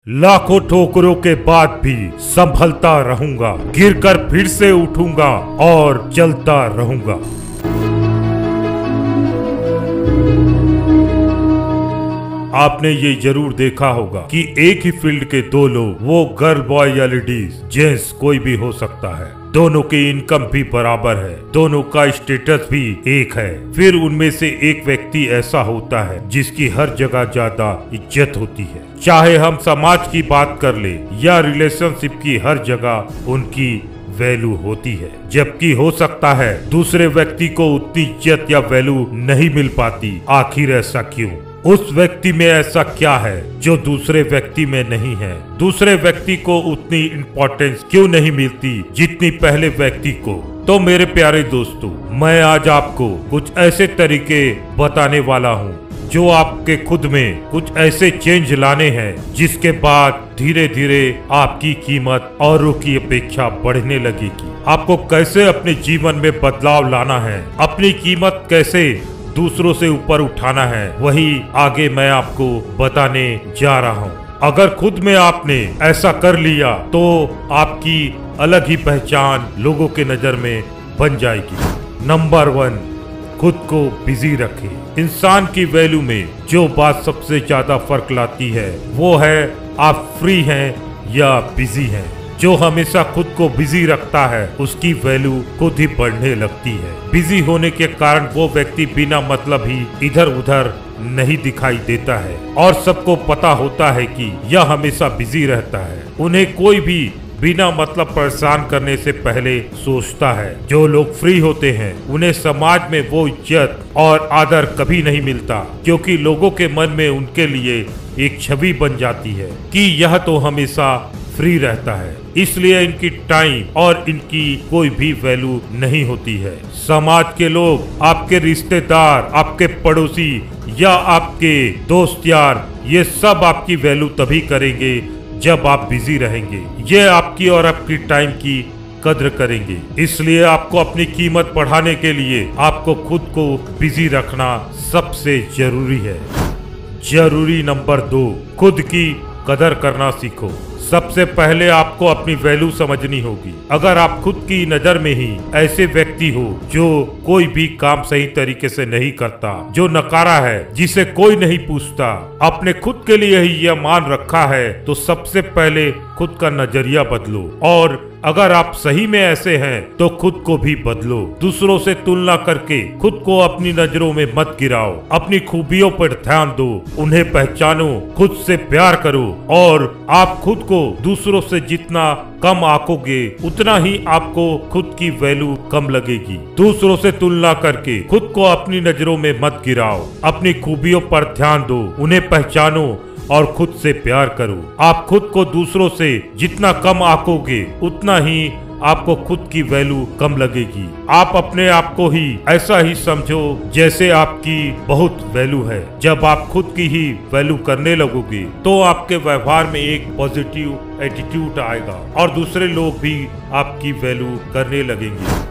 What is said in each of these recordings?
लाखों ठोकरों के बाद भी संभलता रहूंगा, गिरकर फिर से उठूंगा और चलता रहूंगा। आपने ये जरूर देखा होगा कि एक ही फील्ड के दो लोग, वो गर्ल बॉय या लेडीज जेंट्स कोई भी हो सकता है, दोनों की इनकम भी बराबर है, दोनों का स्टेटस भी एक है। फिर उनमें से एक व्यक्ति ऐसा होता है जिसकी हर जगह ज्यादा इज्जत होती है। चाहे हम समाज की बात कर ले या रिलेशनशिप की, हर जगह उनकी वैल्यू होती है। जबकि हो सकता है दूसरे व्यक्ति को उतनी इज्जत या वैल्यू नहीं मिल पाती। आखिर ऐसा क्यों? उस व्यक्ति में ऐसा क्या है जो दूसरे व्यक्ति में नहीं है? दूसरे व्यक्ति को उतनी इम्पोर्टेंस क्यों नहीं मिलती जितनी पहले व्यक्ति को? तो मेरे प्यारे दोस्तों, मैं आज आपको कुछ ऐसे तरीके बताने वाला हूँ जो आपके खुद में कुछ ऐसे चेंज लाने हैं जिसके बाद धीरे धीरे आपकी कीमत औरों की अपेक्षा बढ़ने लगेगी। आपको कैसे अपने जीवन में बदलाव लाना है, अपनी कीमत कैसे दूसरों से ऊपर उठाना है, वही आगे मैं आपको बताने जा रहा हूँ। अगर खुद में आपने ऐसा कर लिया तो आपकी अलग ही पहचान लोगों के नजर में बन जाएगी। नंबर 1, खुद को बिजी रखें। इंसान की वैल्यू में जो बात सबसे ज्यादा फर्क लाती है वो है आप फ्री हैं या बिजी हैं। जो हमेशा खुद को बिजी रखता है उसकी वैल्यू खुद ही बढ़ने लगती है। बिजी होने के कारण वो व्यक्ति बिना मतलब ही इधर उधर नहीं दिखाई देता है और सबको पता होता है कि यह हमेशा बिजी रहता है। उन्हें कोई भी बिना मतलब परेशान करने से पहले सोचता है। जो लोग फ्री होते हैं उन्हें समाज में वो इज्जत और आदर कभी नहीं मिलता, क्योंकि लोगों के मन में उनके लिए एक छवि बन जाती है कि यह तो हमेशा फ्री रहता है, इसलिए इनकी टाइम और इनकी कोई भी वैल्यू नहीं होती है। समाज के लोग, आपके रिश्तेदार, आपके पड़ोसी या आपके दोस्त यार, ये सब आपकी वैल्यू तभी करेंगे जब आप बिजी रहेंगे। ये आपकी और आपकी टाइम की कद्र करेंगे। इसलिए आपको अपनी कीमत बढ़ाने के लिए आपको खुद को बिजी रखना सबसे जरूरी है। जरूरी नंबर 2, खुद की कदर करना सीखो। सबसे पहले आपको अपनी वैल्यू समझनी होगी। अगर आप खुद की नजर में ही ऐसे व्यक्ति हो जो कोई भी काम सही तरीके से नहीं करता, जो नकारा है, जिसे कोई नहीं पूछता, अपने खुद के लिए ही यह मान रखा है, तो सबसे पहले खुद का नजरिया बदलो। और अगर आप सही में ऐसे हैं तो खुद को भी बदलो। दूसरों से तुलना करके खुद को अपनी नजरों में मत गिराओ। अपनी खूबियों पर ध्यान दो, उन्हें पहचानो, खुद से प्यार करो। और आप खुद को दूसरों से जितना कम आंकोगे उतना ही आपको खुद की वैल्यू कम लगेगी। दूसरों से तुलना करके खुद को अपनी नजरों में मत गिराओ। अपनी खूबियों पर ध्यान दो, उन्हें पहचानो और खुद से प्यार करो। आप खुद को दूसरों से जितना कम आंकोगे उतना ही आपको खुद की वैल्यू कम लगेगी। आप अपने आप को ही ऐसा ही समझो जैसे आपकी बहुत वैल्यू है। जब आप खुद की ही वैल्यू करने लगोगे तो आपके व्यवहार में एक पॉजिटिव एटीट्यूड आएगा और दूसरे लोग भी आपकी वैल्यू करने लगेंगे।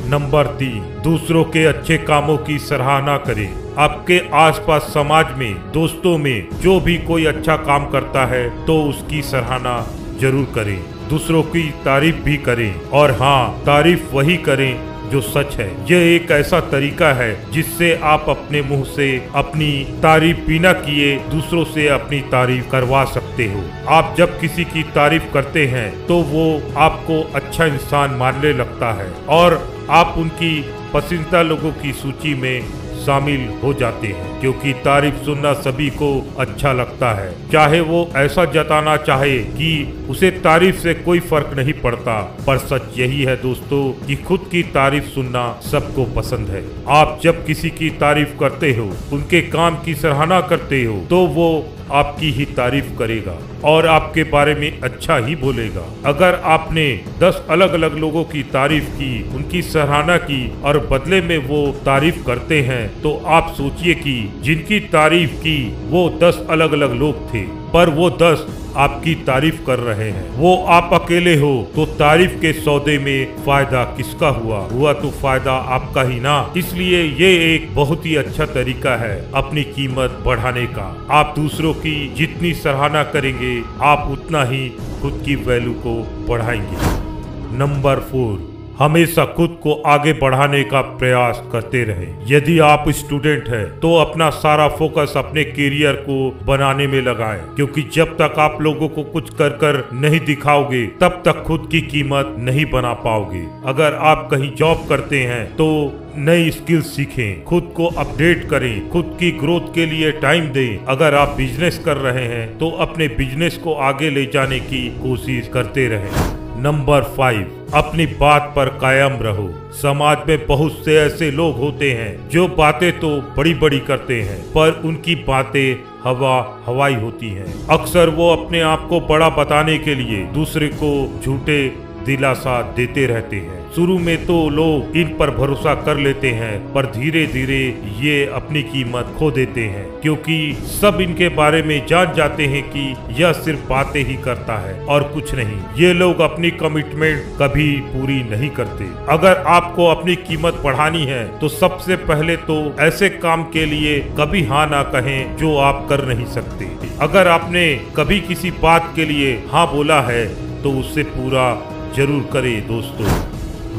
नंबर 3, दूसरों के अच्छे कामों की सराहना करें। आपके आसपास समाज में, दोस्तों में जो भी कोई अच्छा काम करता है तो उसकी सराहना जरूर करें, दूसरों की तारीफ भी करें। और हाँ, तारीफ वही करें जो सच है। यह एक ऐसा तरीका है जिससे आप अपने मुंह से अपनी तारीफ बिना किए दूसरों से अपनी तारीफ करवा सकते हो। आप जब किसी की तारीफ करते हैं तो वो आपको अच्छा इंसान मानने लगता है और आप उनकी पसंदीदा लोगों की सूची में शामिल हो जाते हैं, क्योंकि तारीफ सुनना सभी को अच्छा लगता है। चाहे वो ऐसा जताना चाहे कि उसे तारीफ से कोई फर्क नहीं पड़ता, पर सच यही है दोस्तों कि खुद की तारीफ सुनना सबको पसंद है। आप जब किसी की तारीफ करते हो, उनके काम की सराहना करते हो, तो वो आपकी ही तारीफ करेगा और आपके बारे में अच्छा ही बोलेगा। अगर आपने 10 अलग अलग लोगों की तारीफ की, उनकी सराहना की और बदले में वो तारीफ करते हैं, तो आप सोचिए कि जिनकी तारीफ की वो 10 अलग अलग लोग थे, पर वो 10 आपकी तारीफ कर रहे हैं। वो आप अकेले हो तो तारीफ के सौदे में फायदा किसका हुआ तो फायदा आपका ही ना। इसलिए ये एक बहुत ही अच्छा तरीका है अपनी कीमत बढ़ाने का। आप दूसरों की जितनी सराहना करेंगे आप उतना ही खुद की वैल्यू को बढ़ाएंगे। नंबर 4, हमेशा खुद को आगे बढ़ाने का प्रयास करते रहें। यदि आप स्टूडेंट हैं तो अपना सारा फोकस अपने करियर को बनाने में लगाएं, क्योंकि जब तक आप लोगों को कुछ कर नहीं दिखाओगे तब तक खुद की कीमत नहीं बना पाओगे। अगर आप कहीं जॉब करते हैं तो नई स्किल सीखें, खुद को अपडेट करें, खुद की ग्रोथ के लिए टाइम दें। अगर आप बिजनेस कर रहे हैं तो अपने बिजनेस को आगे ले जाने की कोशिश करते रहें। नंबर 5, अपनी बात पर कायम रहो। समाज में बहुत से ऐसे लोग होते हैं जो बातें तो बड़ी बड़ी करते हैं पर उनकी बातें हवाई होती हैं। अक्सर वो अपने आप को बड़ा बताने के लिए दूसरे को झूठे दिलासा देते रहते हैं। शुरू में तो लोग इन पर भरोसा कर लेते हैं पर धीरे धीरे ये अपनी कीमत खो देते हैं, क्योंकि सब इनके बारे में जान जाते हैं कि यह सिर्फ बातें ही करता है और कुछ नहीं। ये लोग अपनी कमिटमेंट कभी पूरी नहीं करते। अगर आपको अपनी कीमत बढ़ानी है तो सबसे पहले तो ऐसे काम के लिए कभी हाँ ना कहें जो आप कर नहीं सकते। अगर आपने कभी किसी बात के लिए हाँ बोला है तो उसे पूरा जरूर करें दोस्तों।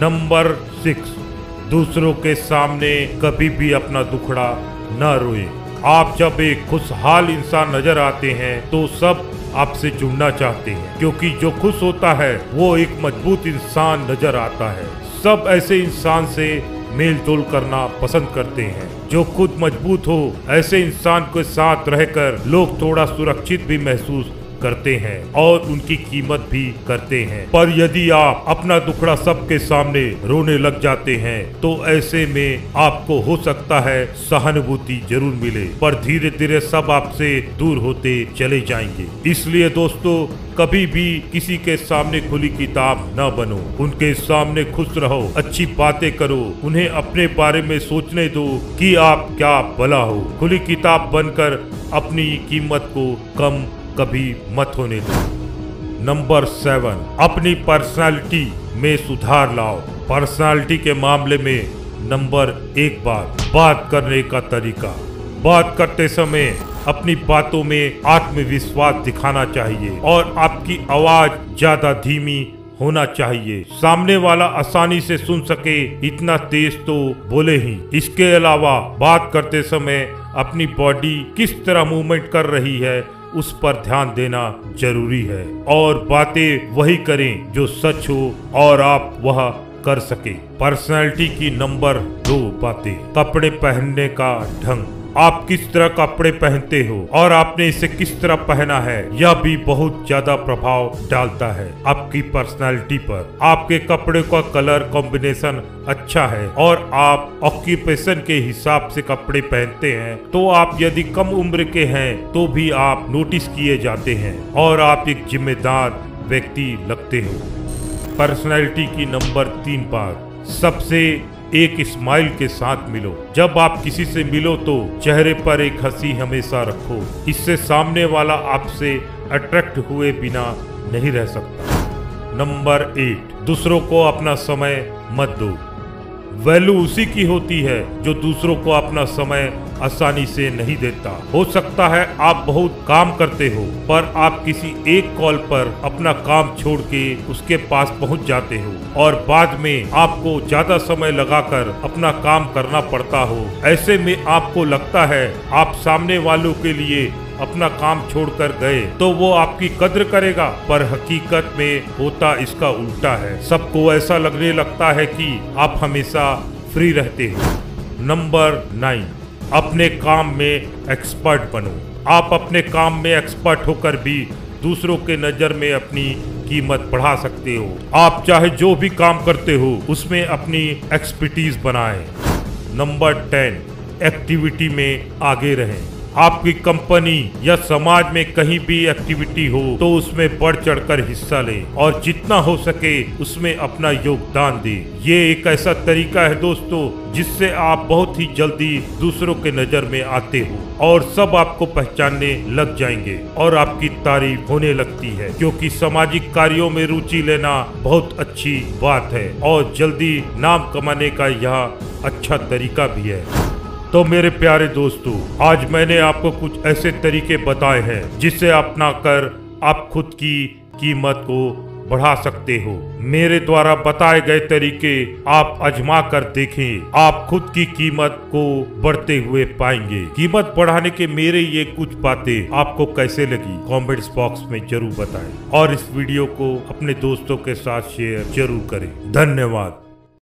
नंबर 6, दूसरों के सामने कभी भी अपना दुखड़ा न रोए। आप जब एक खुशहाल इंसान नजर आते हैं तो सब आपसे जुड़ना चाहते हैं, क्योंकि जो खुश होता है वो एक मजबूत इंसान नजर आता है। सब ऐसे इंसान से मेल जोल करना पसंद करते हैं जो खुद मजबूत हो। ऐसे इंसान के साथ रहकर लोग थोड़ा सुरक्षित भी महसूस करते हैं और उनकी कीमत भी करते हैं। पर यदि आप अपना दुखड़ा सबके सामने रोने लग जाते हैं तो ऐसे में आपको हो सकता है सहानुभूति जरूर मिले, पर धीरे धीरे सब आपसे दूर होते चले जाएंगे। इसलिए दोस्तों, कभी भी किसी के सामने खुली किताब न बनो। उनके सामने खुश रहो, अच्छी बातें करो, उन्हें अपने बारे में सोचने दो कि आप क्या भला हो। खुली किताब बनकर अपनी कीमत को कम कभी मत होने दो। नंबर 7, अपनी पर्सनालिटी में सुधार लाओ। पर्सनालिटी के मामले में नंबर 1 बात करने का तरीका। बात करते समय अपनी बातों में आत्मविश्वास दिखाना चाहिए और आपकी आवाज ज्यादा धीमी होना चाहिए। सामने वाला आसानी से सुन सके इतना तेज तो बोले ही। इसके अलावा बात करते समय अपनी बॉडी किस तरह मूवमेंट कर रही है उस पर ध्यान देना जरूरी है और बातें वही करें जो सच हो और आप वह कर सके। पर्सनालिटी की नंबर 2 बातें, कपड़े पहनने का ढंग। आप किस तरह कपड़े पहनते हो और आपने इसे किस तरह पहना है यह भी बहुत ज्यादा प्रभाव डालता है आपकी पर्सनालिटी पर। आपके कपड़े का कलर कॉम्बिनेशन अच्छा है और आप ऑक्यूपेशन के हिसाब से कपड़े पहनते हैं तो आप यदि कम उम्र के हैं तो भी आप नोटिस किए जाते हैं और आप एक जिम्मेदार व्यक्ति लगते हो। पर्सनालिटी की नंबर 3 बात, सबसे एक स्माइल के साथ मिलो। जब आप किसी से मिलो तो चेहरे पर एक हंसी हमेशा रखो। इससे सामने वाला आपसे अट्रैक्ट हुए बिना नहीं रह सकता। नंबर 8, दूसरों को अपना समय मत दो। वैल्यू उसी की होती है जो दूसरों को अपना समय आसानी से नहीं देता। हो सकता है आप बहुत काम करते हो पर आप किसी एक कॉल पर अपना काम छोड़ के उसके पास पहुंच जाते हो और बाद में आपको ज्यादा समय लगाकर अपना काम करना पड़ता हो। ऐसे में आपको लगता है आप सामने वालों के लिए अपना काम छोड़कर गए तो वो आपकी कद्र करेगा, पर हकीकत में होता इसका उल्टा है। सबको ऐसा लगने लगता है कि आप हमेशा फ्री रहते हो। नंबर 9, अपने काम में एक्सपर्ट बनो। आप अपने काम में एक्सपर्ट होकर भी दूसरों के नजर में अपनी कीमत बढ़ा सकते हो। आप चाहे जो भी काम करते हो उसमें अपनी एक्सपर्टीज बनाएं। नंबर 10, एक्टिविटी में आगे रहें। आपकी कंपनी या समाज में कहीं भी एक्टिविटी हो तो उसमें बढ़ चढ़कर हिस्सा लें और जितना हो सके उसमें अपना योगदान दें। ये एक ऐसा तरीका है दोस्तों जिससे आप बहुत ही जल्दी दूसरों के नजर में आते हो और सब आपको पहचानने लग जाएंगे और आपकी तारीफ होने लगती है, क्योंकि सामाजिक कार्यों में रुचि लेना बहुत अच्छी बात है और जल्दी नाम कमाने का यह अच्छा तरीका भी है। तो मेरे प्यारे दोस्तों, आज मैंने आपको कुछ ऐसे तरीके बताए हैं जिससे अपना कर आप खुद की कीमत को बढ़ा सकते हो। मेरे द्वारा बताए गए तरीके आप आजमा कर देखें, आप खुद की कीमत को बढ़ते हुए पाएंगे। कीमत बढ़ाने के मेरे ये कुछ बातें आपको कैसे लगी कमेंट्स बॉक्स में जरूर बताएं और इस वीडियो को अपने दोस्तों के साथ शेयर जरूर करें। धन्यवाद।